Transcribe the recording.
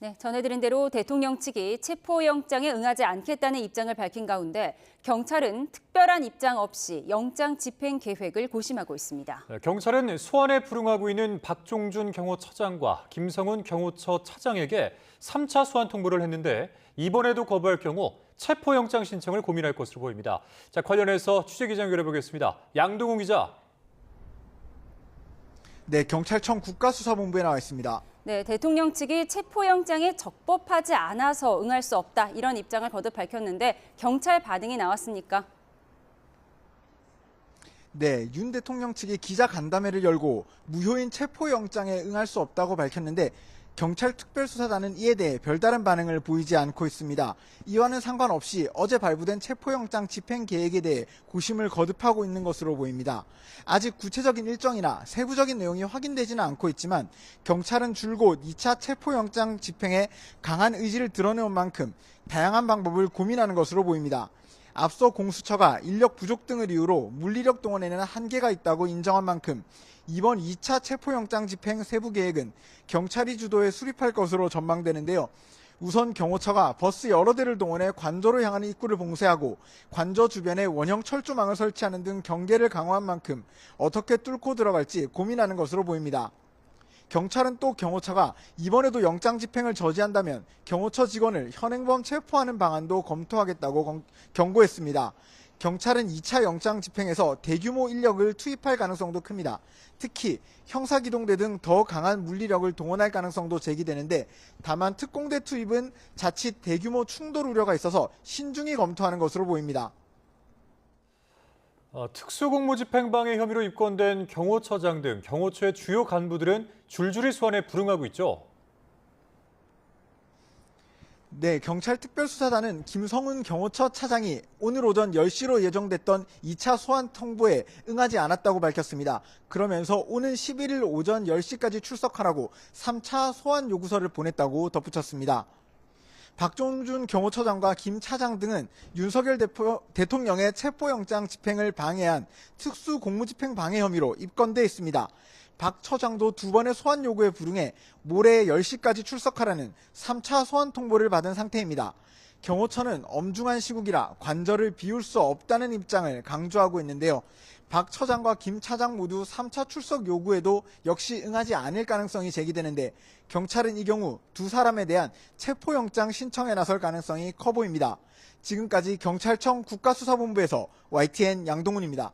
네, 전해드린 대로 대통령 측이 체포영장에 응하지 않겠다는 입장을 밝힌 가운데 경찰은 특별한 입장 없이 영장 집행 계획을 고심하고 있습니다. 경찰은 소환에 불응하고 있는 박종준 경호처장과 김성훈 경호처 차장에게 3차 소환 통보를 했는데 이번에도 거부할 경우 체포영장 신청을 고민할 것으로 보입니다. 자, 관련해서 취재기자 연결해보겠습니다. 양동훈 기자. 네, 경찰청 국가수사본부에 나와 있습니다. 네, 대통령 측이 체포영장에 적법하지 않아서 응할 수 없다 이런 입장을 거듭 밝혔는데 경찰 반응이 나왔습니까? 네, 윤 대통령 측이 기자 간담회를 열고 무효인 체포영장에 응할 수 없다고 밝혔는데 경찰 특별수사단은 이에 대해 별다른 반응을 보이지 않고 있습니다. 이와는 상관없이 어제 발부된 체포영장 집행 계획에 대해 고심을 거듭하고 있는 것으로 보입니다. 아직 구체적인 일정이나 세부적인 내용이 확인되지는 않고 있지만 경찰은 줄곧 2차 체포영장 집행에 강한 의지를 드러내온 만큼 다양한 방법을 고민하는 것으로 보입니다. 앞서 공수처가 인력 부족 등을 이유로 물리력 동원에는 한계가 있다고 인정한 만큼 이번 2차 체포영장 집행 세부 계획은 경찰이 주도해 수립할 것으로 전망되는데요. 우선 경호처가 버스 여러 대를 동원해 관저로 향하는 입구를 봉쇄하고 관저 주변에 원형 철조망을 설치하는 등 경계를 강화한 만큼 어떻게 뚫고 들어갈지 고민하는 것으로 보입니다. 경찰은 또 경호처가 이번에도 영장 집행을 저지한다면 경호처 직원을 현행범 체포하는 방안도 검토하겠다고 경고했습니다. 경찰은 2차 영장 집행에서 대규모 인력을 투입할 가능성도 큽니다. 특히 형사기동대 등 더 강한 물리력을 동원할 가능성도 제기되는데 다만 특공대 투입은 자칫 대규모 충돌 우려가 있어서 신중히 검토하는 것으로 보입니다. 특수공무집행방해 혐의로 입건된 경호처장 등 경호처의 주요 간부들은 줄줄이 소환에 불응하고 있죠. 네, 경찰 특별수사단은 김성훈 경호처 차장이 오늘 오전 10시로 예정됐던 2차 소환 통보에 응하지 않았다고 밝혔습니다. 그러면서 오는 11일 오전 10시까지 출석하라고 3차 소환 요구서를 보냈다고 덧붙였습니다. 박종준 경호처장과 김 차장 등은 윤석열 대통령의 체포영장 집행을 방해한 특수공무집행 방해 혐의로 입건돼 있습니다. 박 처장도 두 번의 소환 요구에 불응해 모레 10시까지 출석하라는 3차 소환 통보를 받은 상태입니다. 경호처는 엄중한 시국이라 관저를 비울 수 없다는 입장을 강조하고 있는데요. 박 처장과 김 차장 모두 3차 출석 요구에도 역시 응하지 않을 가능성이 제기되는데 경찰은 이 경우 두 사람에 대한 체포영장 신청에 나설 가능성이 커 보입니다. 지금까지 경찰청 국가수사본부에서 YTN 양동훈입니다.